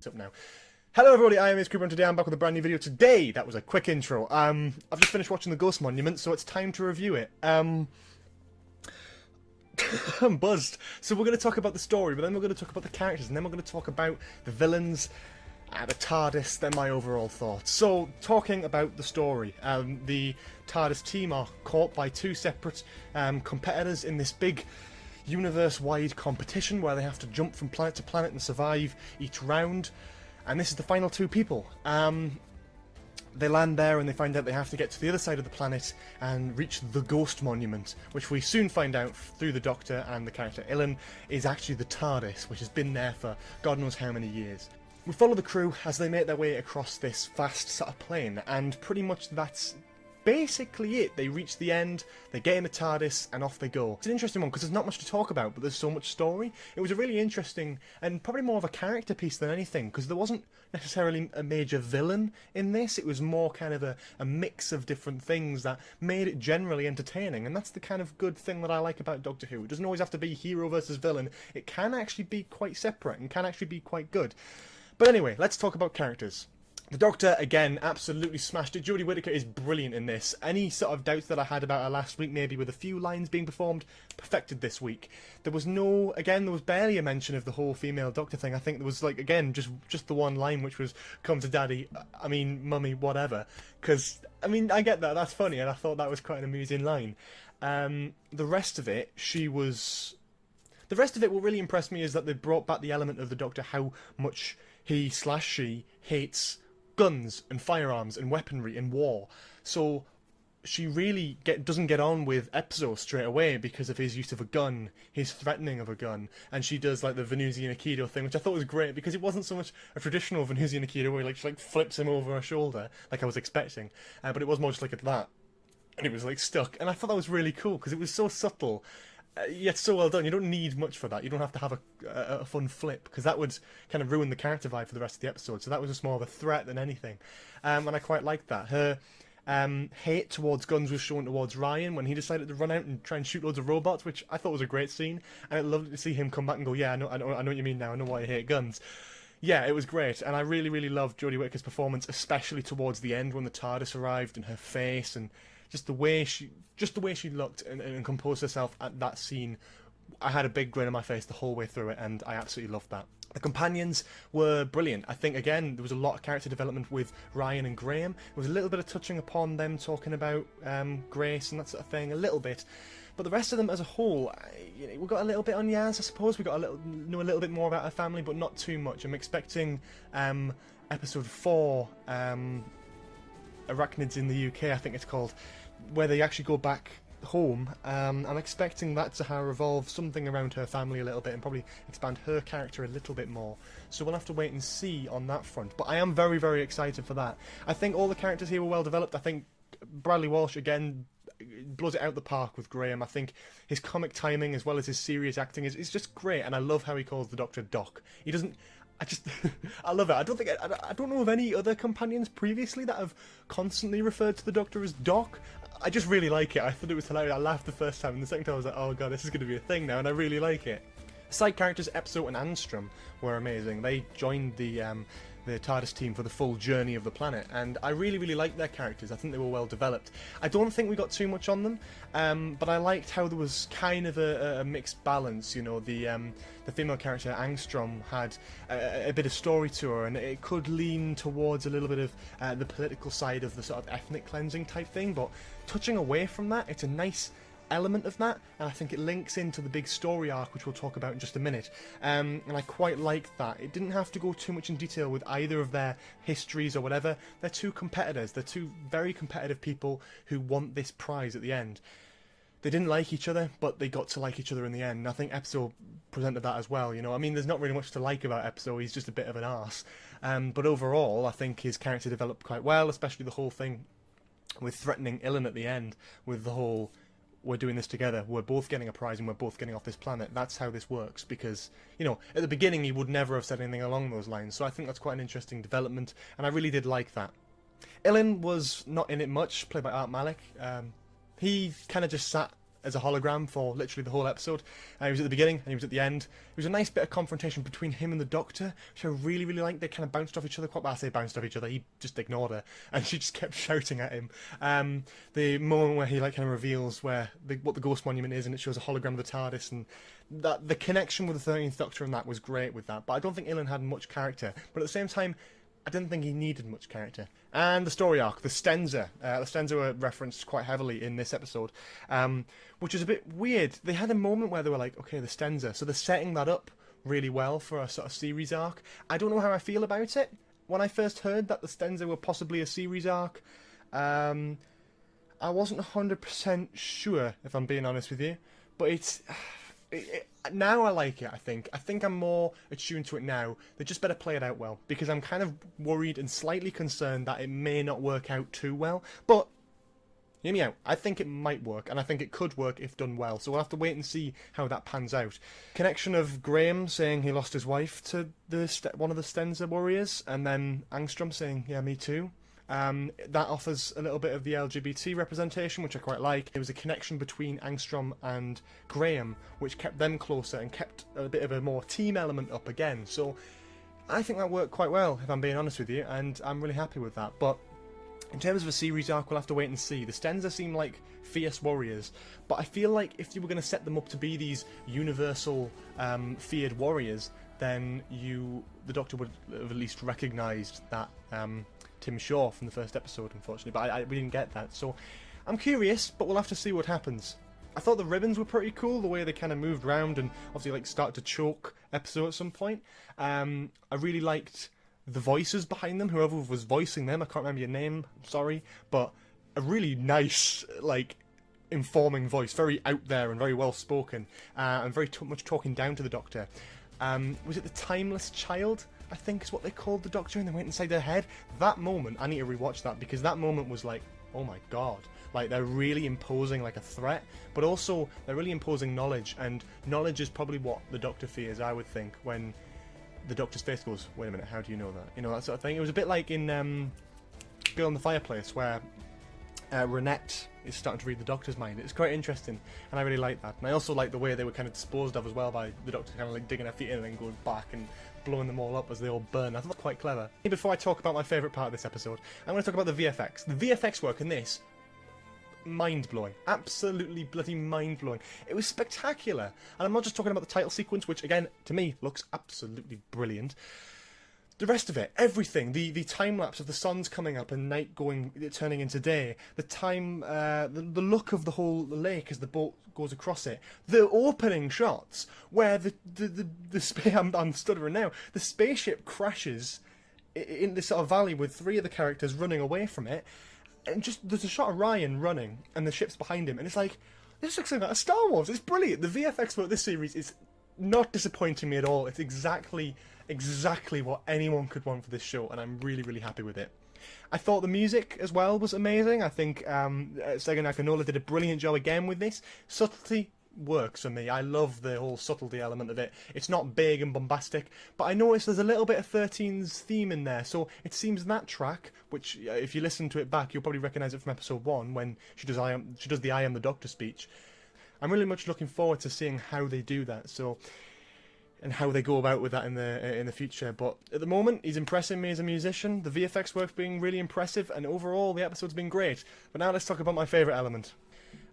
mixed up now. Hello everybody, I am Cooper and today I'm back with a brand new video. Today, that was a quick intro. I've just finished watching the Ghost Monument, so it's time to review it. I'm buzzed. So we're going to talk about the story, but then we're going to talk about the characters, and then we're going to talk about the villains, the Tardis, then my overall thoughts. So, talking about the story, the Tardis team are caught by two separate competitors in this big universe-wide competition where they have to jump from planet to planet and survive each round. And this is the final two people. They land there and they find out they have to get to the other side of the planet and reach the Ghost Monument, which we soon find out through the Doctor and the character Glyn is actually the Tardis, which has been there for God knows how many years. We follow the crew as they make their way across this vast sort of plain, and pretty much that's basically it. They reach the end, they get in the TARDIS, and off they go. It's an interesting one because there's not much to talk about, but there's so much story. It was a really interesting and probably more of a character piece than anything, because there wasn't necessarily a major villain in this. It was more kind of a mix of different things that made it generally entertaining, and that's the kind of good thing that I like about Doctor Who. It doesn't always have to be hero versus villain. It can actually be quite separate and can actually be quite good. But anyway, let's talk about characters. The Doctor, again, absolutely smashed it. Jodie Whittaker is brilliant in this. Any sort of doubts that I had about her last week, maybe with a few lines being performed, perfected this week. There was no, again, there was barely a mention of the whole female Doctor thing. I think there was, like, again, just the one line, which was, come to daddy, I mean, mummy, whatever. Because, I mean, I get that, that's funny, and I thought that was quite an amusing line. The rest of it, the rest of it, what really impressed me is that they brought back the element of the Doctor, how much he/she hates guns and firearms and weaponry and war. So she really doesn't get on with Hetsko straight away because of his use of a gun, his threatening of a gun, and she does like the Venusian Aikido thing, which I thought was great because it wasn't so much a traditional Venusian Aikido where she like flips him over her shoulder like I was expecting, but it was more just like that, and it was like stuck, and I thought that was really cool because it was so subtle. Yet so well done. You don't need much for that. You don't have to have a fun flip, because that would kind of ruin the character vibe for the rest of the episode. So that was just more of a threat than anything. And I quite liked that. Her hate towards guns was shown towards Ryan when he decided to run out and try and shoot loads of robots, which I thought was a great scene. And I loved to see him come back and go, yeah, I know what you mean now. I know why you hate guns. Yeah, it was great. And I really, really loved Jodie Whittaker's performance, especially towards the end when the TARDIS arrived and her face and just the way she looked and composed herself at that scene. I had a big grin on my face the whole way through it, and I absolutely loved that. The companions were brilliant. I think, again, there was a lot of character development with Ryan and Graham. There was a little bit of touching upon them talking about Grace and that sort of thing, a little bit. But the rest of them as a whole, we got a little bit on Yaz, I suppose. We got know a little bit more about her family, but not too much. I'm expecting episode 4, Arachnids in the UK, I think it's called, where they actually go back home. I'm expecting that to revolve something around her family a little bit and probably expand her character a little bit more. So we'll have to wait and see on that front. But I am very, very excited for that. I think all the characters here were well developed. I think Bradley Walsh, again, blows it out the park with Graham. I think his comic timing as well as his serious acting is just great, and I love how he calls the Doctor Doc. He doesn't... I love it. I don't know of any other companions previously that have constantly referred to the Doctor as Doc. I just really like it. I thought it was hilarious. I laughed the first time, and the second time I was like, oh god, this is going to be a thing now, and I really like it. Side characters, Hetsko and Angstrom, were amazing. They joined the TARDIS team for the full journey of the planet, and I really, really liked their characters. I think they were well developed. I don't think we got too much on them, but I liked how there was kind of a mixed balance. You know, the female character Angstrom had a bit of story to her, and it could lean towards a little bit of the political side of the sort of ethnic cleansing type thing, but touching away from that, it's a nice element of that, and I think it links into the big story arc, which we'll talk about in just a minute, and I quite liked that. It didn't have to go too much in detail with either of their histories or whatever. They're two competitors. They're two very competitive people who want this prize at the end. They didn't like each other, but they got to like each other in the end, and I think Hetsko presented that as well. You know, I mean, there's not really much to like about Hetsko. He's just a bit of an arse, but overall I think his character developed quite well, especially the whole thing with threatening Glyn at the end, with the whole, we're doing this together, we're both getting a prize and we're both getting off this planet. That's how this works, because, you know, at the beginning he would never have said anything along those lines, so I think that's quite an interesting development, and I really did like that. Glyn was not in it much, played by Art Malik. He kind of just sat as a hologram for literally the whole episode. He was at the beginning and he was at the end. It was a nice bit of confrontation between him and the Doctor, which I really, really liked. They kind of bounced off each other. I say bounced off each other. He just ignored her, and she just kept shouting at him. The moment where he like kind of reveals what the Ghost Monument is, and it shows a hologram of the TARDIS, and that the connection with the 13th Doctor and that was great with that. But I don't think Ilan had much character. But at the same time, I didn't think he needed much character. And the story arc, the Stenza. The Stenza were referenced quite heavily in this episode, which is a bit weird. They had a moment where they were like, okay, the Stenza. So they're setting that up really well for a sort of series arc. I don't know how I feel about it. When I first heard that the Stenza were possibly a series arc, I wasn't 100% sure, if I'm being honest with you. But now I like it, I think. I think I'm more attuned to it now. They just better play it out well, because I'm kind of worried and slightly concerned that it may not work out too well. But, hear me out. I think it might work, and I think it could work if done well. So we'll have to wait and see how that pans out. Connection of Graham saying he lost his wife to one of the Stenza warriors, and then Angstrom saying, yeah, me too. That offers a little bit of the LGBT representation, which I quite like. There was a connection between Angstrom and Graham, which kept them closer and kept a bit of a more team element up again. So I think that worked quite well, if I'm being honest with you, and I'm really happy with that. But in terms of a series arc, we'll have to wait and see. The Stenza seem like fierce warriors, but I feel like if you were going to set them up to be these universal feared warriors, then the Doctor would have at least recognised that Tim Shaw from the first episode, unfortunately, but we didn't get that. So I'm curious, but we'll have to see what happens. I thought the ribbons were pretty cool, the way they kind of moved around and obviously like started to choke episode at some point. I really liked the voices behind them, whoever was voicing them. I can't remember your name, sorry, but a really nice, like, informing voice, very out there and very well spoken, and very much talking down to the Doctor. Was it the Timeless Child, I think is what they called the Doctor, and they went inside their head? That moment, I need to rewatch that, because that moment was like, oh my god. Like, they're really imposing like a threat, but also they're really imposing knowledge, and knowledge is probably what the Doctor fears, I would think, when the Doctor's face goes, wait a minute, how do you know that? You know, that sort of thing. It was a bit like in Girl in the Fireplace, where Renette is starting to read the Doctor's mind. It's quite interesting, and I really like that. And I also like the way they were kind of disposed of as well, by the Doctor kind of like digging her feet in and then going back and blowing them all up as they all burn. I thought that was quite clever. Before I talk about my favourite part of this episode, I'm going to talk about the VFX. The VFX work in this, mind-blowing. Absolutely bloody mind-blowing. It was spectacular. And I'm not just talking about the title sequence, which again, to me, looks absolutely brilliant. The rest of it, everything, the time-lapse of the sun's coming up and night turning into day, the time, the look of the whole lake as the boat goes across it, the opening shots where I'm stuttering now, the spaceship crashes in this sort of valley with three of the characters running away from it, and just, there's a shot of Ryan running and the ship's behind him, and it's like, this looks like a Star Wars, it's brilliant. The VFX for this series is not disappointing me at all. It's exactly what anyone could want for this show, and I'm really, really happy with it. I thought the music as well was amazing. I think Sega Nakanola did a brilliant job again with this. Subtlety works for me. I love the whole subtlety element of it. It's not big and bombastic, but I noticed there's a little bit of 13's theme in there, so it seems that track, which if you listen to it back, you'll probably recognise it from episode 1 when she does the I am the Doctor speech. I'm really much looking forward to seeing how they do that, and how they go about with that in the future. But at the moment, he's impressing me as a musician. The VFX work's being really impressive, and overall, the episode's been great. But now let's talk about my favourite element.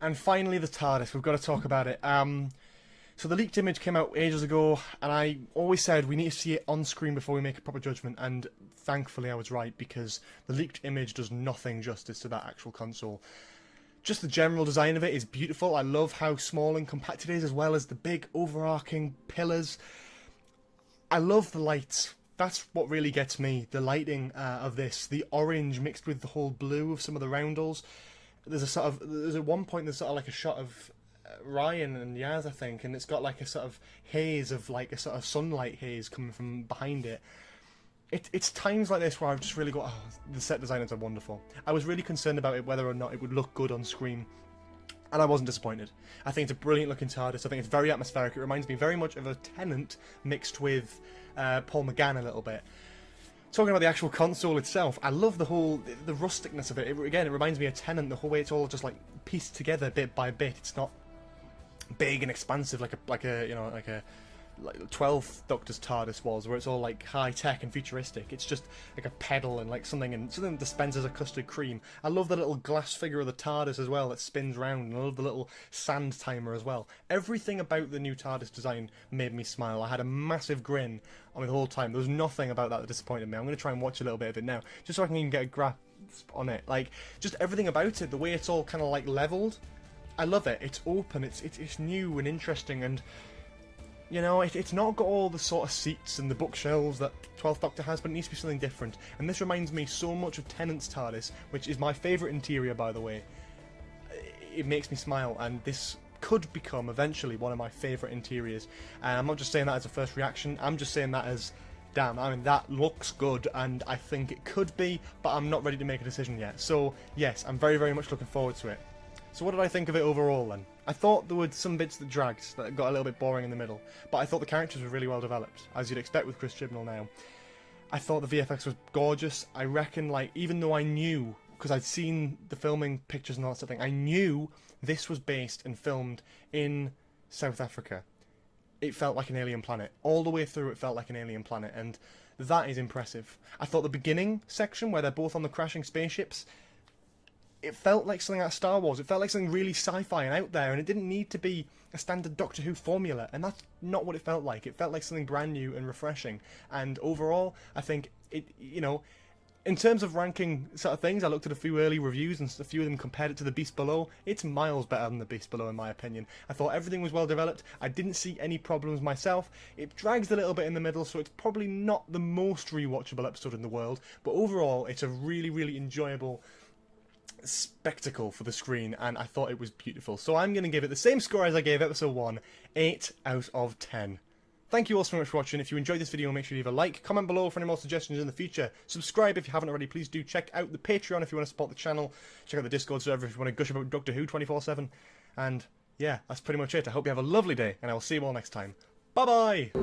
And finally, the TARDIS. We've got to talk about it. So the leaked image came out ages ago, and I always said we need to see it on screen before we make a proper judgment, and thankfully I was right, because the leaked image does nothing justice to that actual console. Just the general design of it is beautiful. I love how small and compact it is, as well as the big overarching pillars. I love the lights. That's what really gets me. The lighting of this, the orange mixed with the whole blue of some of the roundels. There's at one point there's sort of like a shot of Ryan and Yaz, I think, and it's got like a sort of haze of like a sort of sunlight haze coming from behind it. It's times like this where I've just really got, oh, the set designers are wonderful. I was really concerned about it, whether or not it would look good on screen, and I wasn't disappointed. I think it's a brilliant looking TARDIS. I think it's very atmospheric. It reminds me very much of a Tennant mixed with Paul McGann a little bit. Talking about the actual console itself, I love the rusticness of it. Again, it reminds me of Tennant, the whole way it's all just like pieced together bit by bit. It's not big and expansive, like a 12th Doctor's TARDIS was, where it's all like high tech and futuristic. It's just like a pedal and like something that dispenses a custard cream. I love the little glass figure of the TARDIS as well that spins round, and I love the little sand timer as well. Everything about the new TARDIS design made me smile. I had a massive grin on me the whole time. There was nothing about that disappointed me. I'm going to try and watch a little bit of it now, just so I can even get a grasp on it. Like, just everything about it, the way it's all kind of like leveled. I love it. It's open. It's new and interesting, and you know, it's not got all the sort of seats and the bookshelves that 12th Doctor has, but it needs to be something different. And this reminds me so much of Tennant's TARDIS, which is my favourite interior, by the way. It makes me smile, and this could become eventually one of my favourite interiors. And I'm not just saying that as a first reaction, I'm just saying that as, damn, I mean, that looks good, and I think it could be, but I'm not ready to make a decision yet. So, yes, I'm very, very much looking forward to it. So what did I think of it overall then? I thought there were some bits that dragged, that got a little bit boring in the middle, but I thought the characters were really well developed, as you'd expect with Chris Chibnall now. I thought the VFX was gorgeous. I reckon, like, even though I knew, because I'd seen the filming pictures and all that sort of thing, I knew this was based and filmed in South Africa. It felt like an alien planet. All the way through it felt like an alien planet, and that is impressive. I thought the beginning section, where they're both on the crashing spaceships, it felt like something out of Star Wars. It felt like something really sci-fi and out there, and it didn't need to be a standard Doctor Who formula, and that's not what it felt like. It felt like something brand new and refreshing, and overall, I think it, you know, in terms of ranking sort of things, I looked at a few early reviews, and a few of them compared it to The Beast Below. It's miles better than The Beast Below, in my opinion. I thought everything was well developed. I didn't see any problems myself. It drags a little bit in the middle, so it's probably not the most rewatchable episode in the world, but overall, it's a really, really enjoyable spectacle for the screen, and I thought it was beautiful. So I'm going to give it the same score as I gave episode 1, 8 out of 10. Thank you all so much for watching. If you enjoyed this video, make sure you leave a like, comment below for any more suggestions in the future, subscribe if you haven't already. Please do check out the Patreon if you want to support the channel, check out the Discord server if you want to gush about Doctor Who 24/7, and yeah, that's pretty much it. I hope you have a lovely day, and I will see you all next time. Bye bye!